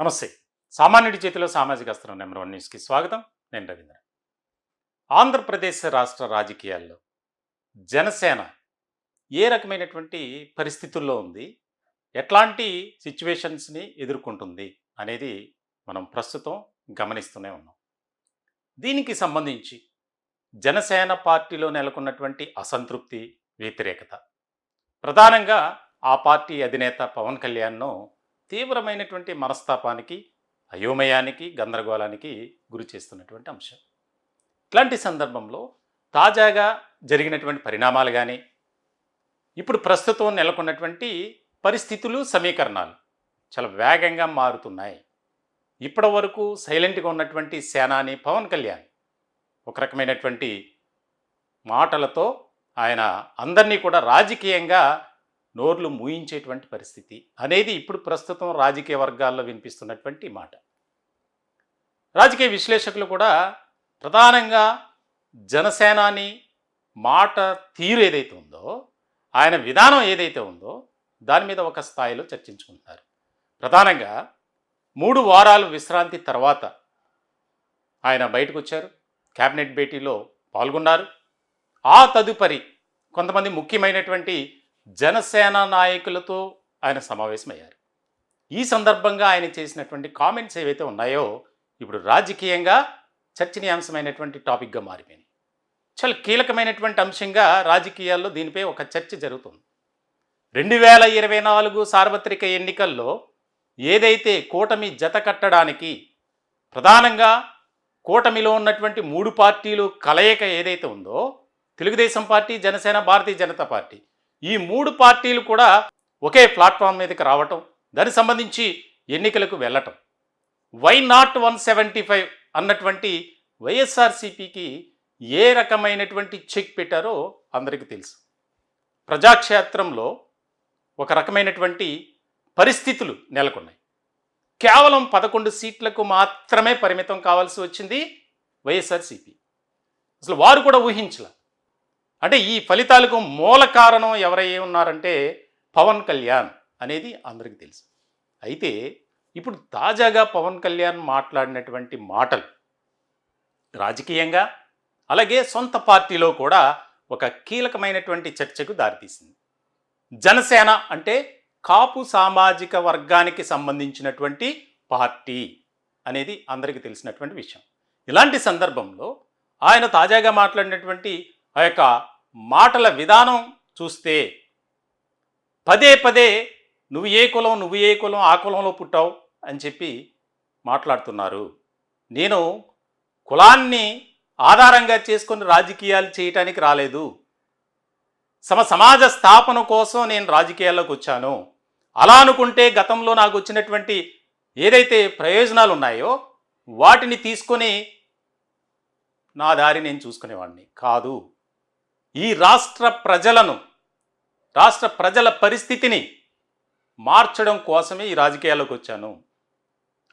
నమస్తే. సామాన్యుడి చేతిలో సామాజిక అస్త్రం నెంబర్ 1 న్యూస్కి స్వాగతం. నేను రవీంద్ర. ఆంధ్రప్రదేశ్ రాష్ట్ర రాజకీయాల్లో జనసేన ఏ రకమైనటువంటి పరిస్థితుల్లో ఉంది, ఎట్లాంటి సిచ్యువేషన్స్ని ఎదుర్కొంటుంది అనేది మనం ప్రస్తుతం గమనిస్తూనే ఉన్నాం. దీనికి సంబంధించి జనసేన పార్టీలో నెలకొన్నటువంటి అసంతృప్తి, వ్యతిరేకత ప్రధానంగా ఆ పార్టీ అధినేత పవన్ కళ్యాణ్ను తీవ్రమైనటువంటి మనస్తాపానికి, అయోమయానికి, గందరగోళానికి గురి చేస్తున్నటువంటి అంశం. ఇట్లాంటి సందర్భంలో తాజాగా జరిగినటువంటి పరిణామాలు కానీ, ఇప్పుడు ప్రస్తుతం నెలకొన్నటువంటి పరిస్థితులు, సమీకరణాలు చాలా వేగంగా మారుతున్నాయి. ఇప్పటి వరకు సైలెంట్గా ఉన్నటువంటి సేనాని పవన్ కళ్యాణ్ ఒక రకమైనటువంటి మాటలతో ఆయన అందరినీ కూడా రాజకీయంగా నోర్లు మూయించేటువంటి పరిస్థితి అనేది ఇప్పుడు ప్రస్తుతం రాజకీయ వర్గాల్లో వినిపిస్తున్నటువంటి మాట. రాజకీయ విశ్లేషకులు కూడా ప్రధానంగా జనసేనాని మాట తీరు ఏదైతే ఉందో, ఆయన విధానం ఏదైతే ఉందో దాని మీద ఒక స్థాయిలో చర్చించుకుంటున్నారు. ప్రధానంగా 3 వారాలు విశ్రాంతి తర్వాత ఆయన బయటకు వచ్చారు, క్యాబినెట్ భేటీలో పాల్గొన్నారు. ఆ తదుపరి కొంతమంది ముఖ్యమైనటువంటి జనసేన నాయకులతో ఆయన సమావేశమయ్యారు. ఈ సందర్భంగా ఆయన చేసినటువంటి కామెంట్స్ ఏవైతే ఉన్నాయో ఇప్పుడు రాజకీయంగా చర్చనీయాంశమైనటువంటి టాపిక్గా మారిపోయింది. చాలా కీలకమైనటువంటి అంశంగా రాజకీయాల్లో దీనిపై ఒక చర్చ జరుగుతుంది. 2024 సార్వత్రిక ఎన్నికల్లో ఏదైతే కూటమి జత కట్టడానికి ప్రధానంగా కూటమిలో ఉన్నటువంటి 3 పార్టీలు కలయిక ఏదైతే ఉందో, తెలుగుదేశం పార్టీ, జనసేన, భారతీయ జనతా పార్టీ, ఈ 3 పార్టీలు కూడా ఒకే ప్లాట్ఫామ్ మీదకి రావటం, దానికి సంబంధించి ఎన్నికలకు వెళ్ళటం, వై నాట్ 175 అన్నటువంటి వైఎస్ఆర్సీపీకి ఏ రకమైనటువంటి చెక్ పెట్టారో అందరికీ తెలుసు. ప్రజాక్షేత్రంలో ఒక రకమైనటువంటి పరిస్థితులు నెలకొన్నాయి. కేవలం 11 సీట్లకు మాత్రమే పరిమితం కావాల్సి వచ్చింది వైఎస్ఆర్సీపీ. అసలు వారు కూడా ఊహించలే. అంటే ఈ ఫలితాలకు మూల కారణం ఎవరై ఉన్నారంటే పవన్ కళ్యాణ్ అనేది అందరికీ తెలుసు. అయితే ఇప్పుడు తాజాగా పవన్ కళ్యాణ్ మాట్లాడినటువంటి మాటలు రాజకీయంగా అలాగే సొంత పార్టీలో కూడా ఒక కీలకమైనటువంటి చర్చకు దారితీసింది. జనసేన అంటే కాపు సామాజిక వర్గానికి సంబంధించినటువంటి పార్టీ అనేది అందరికీ తెలిసినటువంటి విషయం. ఇలాంటి సందర్భంలో ఆయన తాజాగా మాట్లాడినటువంటి ఆ యొక్క మాటల విధానం చూస్తే పదే పదే నువ్వు ఏ కులం, ఆ కులంలో పుట్టావు అని చెప్పి మాట్లాడుతున్నారు. నేను కులాన్ని ఆధారంగా చేసుకొని రాజకీయాలు చేయటానికి రాలేదు, సమాజ స్థాపన కోసం నేను రాజకీయాల్లోకి వచ్చాను. అలా అనుకుంటే గతంలో నాకు వచ్చినటువంటి ఏదైతే ప్రయోజనాలు ఉన్నాయో వాటిని తీసుకొని నా దారి నేను చూసుకునేవాడిని కాదు. ఈ రాష్ట్ర ప్రజల పరిస్థితిని మార్చడం కోసమే ఈ రాజకీయాల్లోకి వచ్చాను.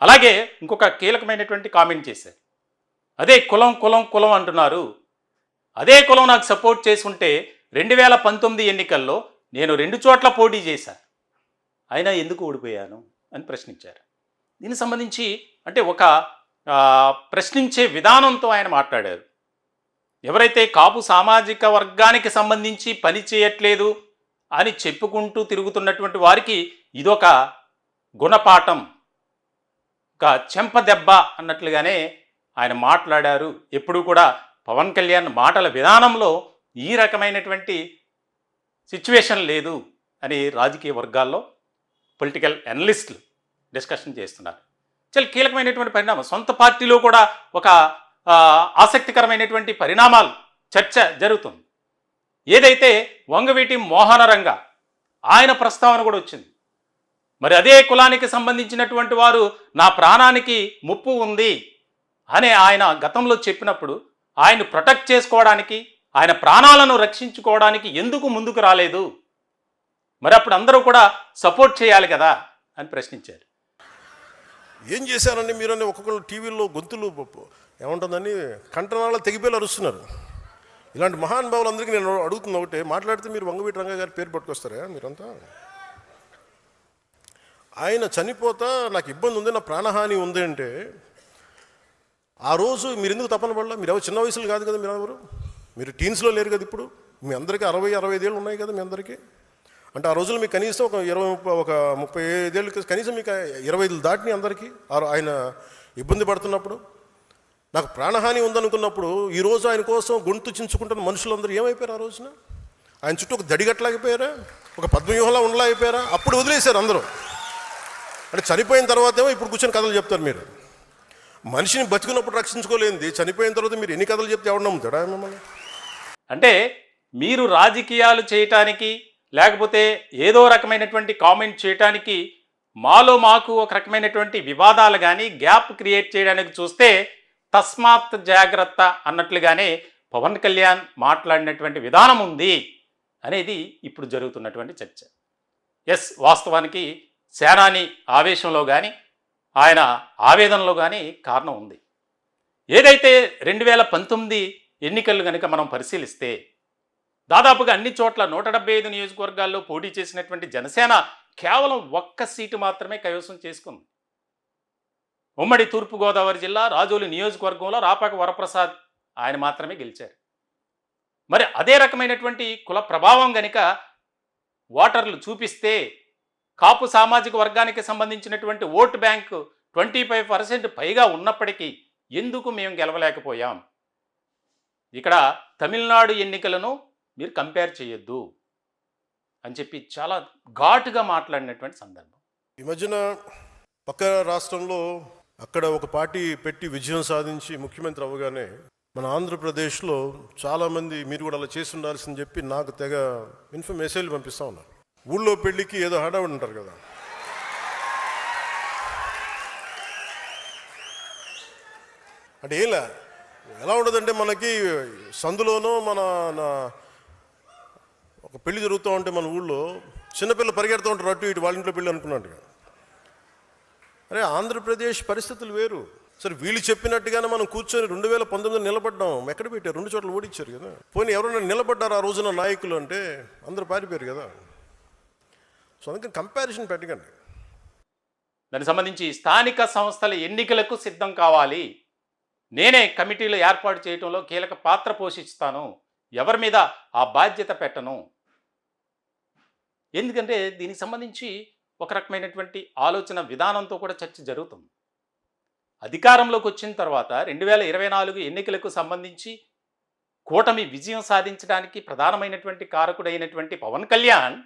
అలాగే ఇంకొక కీలకమైనటువంటి కామెంట్ చేశారు. అదే కులం అంటున్నారు. అదే కులం నాకు సపోర్ట్ చేసుకుంటే 2019 ఎన్నికల్లో నేను 2 చోట్ల పోటీ చేశాను, అయినా ఎందుకు ఓడిపోయాను అని ప్రశ్నించారు. దీనికి సంబంధించి అంటే ఒక ప్రశ్నించే విధానంతో ఆయన మాట్లాడారు. ఎవరైతే కాపు సామాజిక వర్గానికి సంబంధించి పని చేయట్లేదు అని చెప్పుకుంటూ తిరుగుతున్నటువంటి వారికి ఇదొక గుణపాఠం, ఒక చెంపదెబ్బ అన్నట్లుగానే ఆయన మాట్లాడారు. ఎప్పుడు కూడా పవన్ కళ్యాణ్ మాటల విధానంలో ఈ రకమైనటువంటి సిచ్యువేషన్ లేదు అని రాజకీయ వర్గాల్లో పొలిటికల్ అనలిస్టులు డిస్కషన్ చేస్తున్నారు. చాలా కీలకమైనటువంటి పరిణామం. సొంత పార్టీలో కూడా ఒక ఆసక్తికరమైనటువంటి పరిణామాలు చర్చ జరుగుతుంది. ఏదైతే వంగవీటి మోహనరంగ ఆయన ప్రస్తావన కూడా వచ్చింది. మరి అదే కులానికి సంబంధించినటువంటి వారు నా ప్రాణానికి ముప్పు ఉంది అని ఆయన గతంలో చెప్పినప్పుడు ఆయన ప్రొటెక్ట్ చేసుకోవడానికి, ఆయన ప్రాణాలను రక్షించుకోవడానికి ఎందుకు ముందుకు రాలేదు? మరి అప్పుడు అందరూ కూడా సపోర్ట్ చేయాలి కదా అని ప్రశ్నించారు. ఏం చేశారని మీరని ఒక్కొక్కరు టీవీలో గొంతులు ఏముంటుందని కంటనాల్లో తెగిపోయి అరుస్తున్నారు. ఇలాంటి మహానుభావులందరికీ నేను అడుగుతున్న ఒకటే, మాట్లాడితే మీరు వంగవీటి రంగ గారి పేరు పట్టుకొస్తారా? మీరంతా ఆయన చనిపోతా నాకు ఇబ్బంది ఉంది, నా ప్రాణహాని ఉంది అంటే ఆ రోజు మీరు ఎందుకు తపన పడలా? మీరు ఎవరు చిన్న వయసులో కాదు కదా, మీరు ఎవరు, మీరు టీన్స్లో లేరు కదా ఇప్పుడు. మీ అందరికీ 60-65 ఏళ్ళు ఉన్నాయి కదా మీ అందరికీ. అంటే ఆ రోజుల్లో మీకు కనీసం ఒక 35 ఏళ్ళు, కనీసం మీకు 25 దాటిని అందరికీ ఆయన ఇబ్బంది పడుతున్నప్పుడు. నాకు ప్రాణహాని ఉందనుకున్నప్పుడు ఈరోజు ఆయన కోసం గొంతు చించుకుంటున్న మనుషులందరూ ఏమైపోయారు? ఆ రోజున ఆయన చుట్టూ ఒక దడిగట్లాగిపోయారా, ఒక పద్మవ్యూహంలా ఉండలేకపోయారా? అప్పుడు వదిలేశారు అందరూ. అంటే చనిపోయిన తర్వాత ఏమో ఇప్పుడు కూర్చొని కథలు చెప్తారు మీరు. మనిషిని బతుకున్నప్పుడు రక్షించుకోలేంది చనిపోయిన తర్వాత మీరు ఎన్ని కథలు చెప్తే ఎవడు నమ్ముతాడా మిమ్మల్ని? అంటే మీరు రాజకీయాలు చేయటానికి లేకపోతే ఏదో రకమైనటువంటి కామెంట్ చేయటానికి మాలో మాకు ఒక రకమైనటువంటి వివాదాలు కానీ గ్యాప్ క్రియేట్ చేయడానికి చూస్తే తస్మాత్ జాగ్రత్త అన్నట్లుగానే పవన్ కళ్యాణ్ మాట్లాడినటువంటి విధానం ఉంది అనేది ఇప్పుడు జరుగుతున్నటువంటి చర్చ. ఎస్, వాస్తవానికి సేనాని ఆవేశంలో కానీ ఆయన ఆవేదనలో కానీ కారణం ఉంది. ఏదైతే 2019 ఎన్నికలు కనుక మనం పరిశీలిస్తే దాదాపుగా అన్ని చోట్ల 175 నియోజకవర్గాల్లో పోటీ చేసినటువంటి జనసేన కేవలం 1 సీటు మాత్రమే కైవసం చేసుకుంది. ఉమ్మడి తూర్పుగోదావరి జిల్లా రాజోలు నియోజకవర్గంలో రాపాక వరప్రసాద్ ఆయన మాత్రమే గెలిచారు. మరి అదే రకమైనటువంటి కుల ప్రభావం గనుక ఓటర్లు చూపిస్తే కాపు సామాజిక వర్గానికి సంబంధించినటువంటి ఓటు బ్యాంకు 25% పైగా ఉన్నప్పటికీ ఎందుకు మేము గెలవలేకపోయాం? ఇక్కడ తమిళనాడు ఎన్నికలను మీరు కంపేర్ చేయొద్దు అని చెప్పి చాలా ఘాటుగా మాట్లాడినటువంటి సందర్భం. ఈ మధ్యన పక్క రాష్ట్రంలో అక్కడ ఒక పార్టీ పెట్టి విజయం సాధించి ముఖ్యమంత్రి అవ్వగానే మన ఆంధ్రప్రదేశ్లో చాలామంది మీరు కూడా అలా చేసి ఉండాల్సిందని చెప్పి నాకు తెగ మెసేజ్లు పంపిస్తూ ఉన్నారు. ఊళ్ళో పెళ్ళికి ఏదో హడావిడి ఉంటారు కదా, అంటే ఎలా ఉండదంటే మనకి సందులోనో ఒక పెళ్లి జరుగుతూ ఉంటే మన ఊళ్ళో చిన్నపిల్లలు పరిగెడుతూ ఉంటారు అటు ఇటు, వాళ్ళ ఇంట్లో పెళ్ళి అనుకున్నట్టుగా. అరే ఆంధ్రప్రదేశ్ పరిస్థితులు వేరు. సరే వీళ్ళు చెప్పినట్టుగానే మనం కూర్చొని 2019 నిలబడ్డాం, ఎక్కడ పెట్టారు? 2 చోట్ల ఓడించారు కదా. పోనీ ఎవరైనా నిలబడ్డారు ఆ రోజున నాయకులు అంటే అందరూ పారిపోయారు కదా. సో అందుకని కంపారిజన్ పెట్టకండి. దానికి సంబంధించి స్థానిక సంస్థల ఎన్నికలకు సిద్ధం కావాలి, నేనే కమిటీలు ఏర్పాటు చేయడంలో కీలక పాత్ర పోషిస్తాను, ఎవరి మీద ఆ బాధ్యత పెట్టను. ఎందుకంటే దీనికి సంబంధించి ఒక రకమైనటువంటి ఆలోచన విధానంతో కూడా చర్చ జరుగుతుంది. అధికారంలోకి వచ్చిన తర్వాత 2024 ఎన్నికలకు సంబంధించి కూటమి విజయం సాధించడానికి ప్రధానమైనటువంటి కారకుడైనటువంటి పవన్ కళ్యాణ్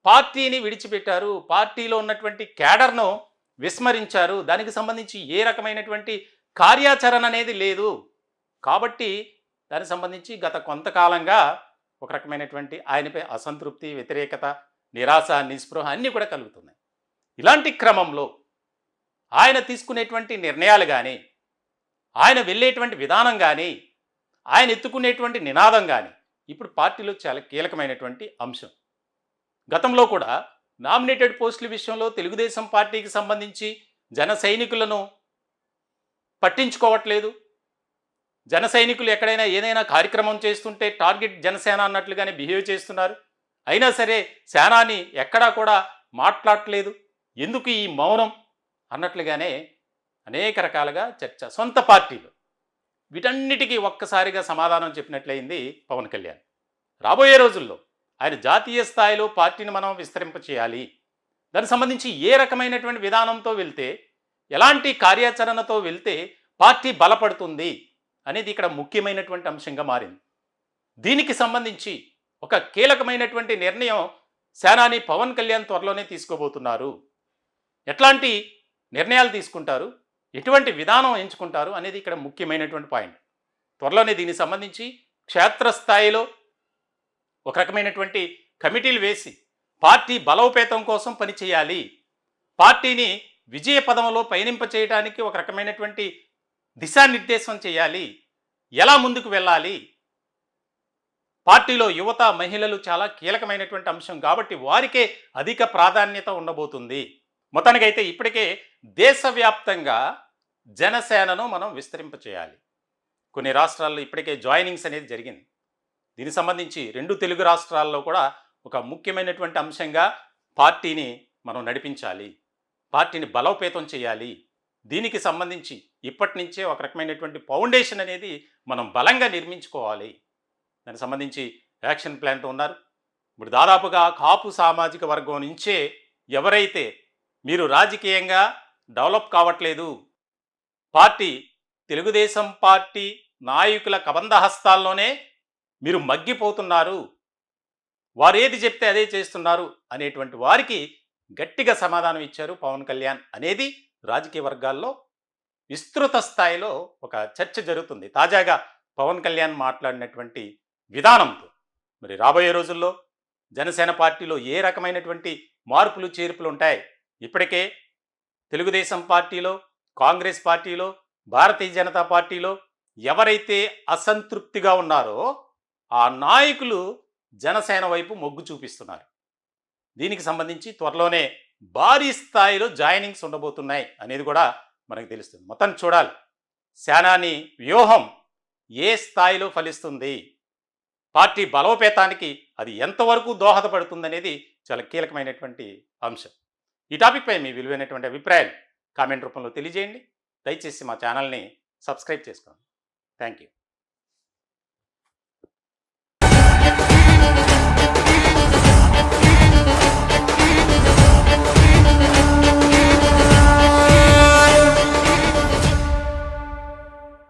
పార్టీని విడిచిపెట్టారు, పార్టీలో ఉన్నటువంటి క్యాడర్ను విస్మరించారు, దానికి సంబంధించి ఏ రకమైనటువంటి కార్యాచరణ అనేది లేదు. కాబట్టి దానికి సంబంధించి గత కొంతకాలంగా ఒక రకమైనటువంటి ఆయనపై అసంతృప్తి, వ్యతిరేకత, నిరాశ, నిస్పృహ అన్నీ కూడా కలుగుతున్నాయి. ఇలాంటి క్రమంలో ఆయన తీసుకునేటువంటి నిర్ణయాలు కానీ, ఆయన వెళ్ళేటువంటి విధానం కానీ, ఆయన ఎత్తుకునేటువంటి నినాదం కానీ ఇప్పుడు పార్టీలో చాలా కీలకమైనటువంటి అంశం. గతంలో కూడా నామినేటెడ్ పోస్టుల విషయంలో తెలుగుదేశం పార్టీకి సంబంధించి జన సైనికులను పట్టించుకోవట్లేదు. జన సైనికులు ఎక్కడైనా ఏదైనా కార్యక్రమం చేస్తుంటే టార్గెట్ జనసేన అన్నట్లుగానే బిహేవ్ చేస్తున్నారు. అయినా సరే సేనాని ఎక్కడా కూడా మాట్లాడట్లేదు, ఎందుకు ఈ మౌనం అన్నట్లుగానే అనేక రకాలుగా చర్చ. సొంత పార్టీలు వీటన్నిటికీ ఒక్కసారిగా సమాధానం చెప్పినట్లయింది పవన్ కళ్యాణ్. రాబోయే రోజుల్లో ఆయన జాతీయ స్థాయిలో పార్టీని మనం విస్తరింపచేయాలి, దానికి సంబంధించి ఏ రకమైనటువంటి విధానంతో వెళ్తే, ఎలాంటి కార్యాచరణతో వెళ్తే పార్టీ బలపడుతుంది అనేది ఇక్కడ ముఖ్యమైనటువంటి అంశంగా మారింది. దీనికి సంబంధించి ఒక కీలకమైనటువంటి నిర్ణయం సేనాని పవన్ కళ్యాణ్ త్వరలోనే తీసుకోబోతున్నారు. ఎట్లాంటి నిర్ణయాలు తీసుకుంటారు, ఎటువంటి విధానం ఎంచుకుంటారు అనేది ఇక్కడ ముఖ్యమైనటువంటి పాయింట్. త్వరలోనే దీనికి సంబంధించి క్షేత్రస్థాయిలో ఒక రకమైనటువంటి కమిటీలు వేసి పార్టీ బలోపేతం కోసం పనిచేయాలి, పార్టీని విజయ పదంలో పయనింప చేయడానికి ఒక రకమైనటువంటి దిశానిర్దేశం చేయాలి, ఎలా ముందుకు వెళ్ళాలి. పార్టీలో యువత, మహిళలు చాలా కీలకమైనటువంటి అంశం కాబట్టి వారికే అధిక ప్రాధాన్యత ఉండబోతుంది. మొత్తానికైతే ఇప్పటికే దేశవ్యాప్తంగా జనసేనను మనం విస్తరింపచేయాలి. కొన్ని రాష్ట్రాల్లో ఇప్పటికే జాయినింగ్స్ అనేది జరిగింది. దీనికి సంబంధించి 2 తెలుగు రాష్ట్రాల్లో కూడా ఒక ముఖ్యమైనటువంటి అంశంగా పార్టీని మనం నడిపించాలి, పార్టీని బలోపేతం చేయాలి. దీనికి సంబంధించి ఇప్పటి నుంచే ఒక రకమైనటువంటి ఫౌండేషన్ అనేది మనం బలంగా నిర్మించుకోవాలి. దానికి సంబంధించి యాక్షన్ ప్లాన్తో ఉన్నారు. ఇప్పుడు దాదాపుగా కాపు సామాజిక వర్గం నుంచే ఎవరైతే మీరు రాజకీయంగా డెవలప్ కావట్లేదు, పార్టీ తెలుగుదేశం పార్టీ నాయకుల కబంధహస్తాల్లోనే మీరు మగ్గిపోతున్నారు, వారు ఏది చెప్తే అదే చేస్తున్నారు అనేటువంటి వారికి గట్టిగా సమాధానం ఇచ్చారు పవన్ కళ్యాణ్ అనేది రాజకీయ వర్గాల్లో విస్తృత స్థాయిలో ఒక చర్చ జరుగుతుంది. తాజాగా పవన్ కళ్యాణ్ మాట్లాడినటువంటి విధానంతో మరి రాబోయే రోజుల్లో జనసేన పార్టీలో ఏ రకమైనటువంటి మార్పులు చేర్పులు ఉంటాయి? ఇప్పటికే తెలుగుదేశం పార్టీలో, కాంగ్రెస్ పార్టీలో, భారతీయ జనతా పార్టీలో ఎవరైతే అసంతృప్తిగా ఉన్నారో ఆ నాయకులు జనసేన వైపు మొగ్గు చూపిస్తున్నారు. దీనికి సంబంధించి త్వరలోనే భారీ స్థాయిలో జాయినింగ్స్ ఉండబోతున్నాయి అనేది కూడా మనకు తెలుస్తుంది. మొత్తం చూడాలి సేనాని వ్యూహం ఏ స్థాయిలో ఫలిస్తుంది, పార్టీ బలోపేతానికి అది ఎంతవరకు దోహదపడుతుందనేది చాలా కీలకమైనటువంటి అంశం. ఈ టాపిక్పై మీ విలువైనటువంటి అభిప్రాయాలు కామెంట్ రూపంలో తెలియజేయండి. దయచేసి మా ఛానల్ని సబ్స్క్రైబ్ చేసుకోండి. Thank you.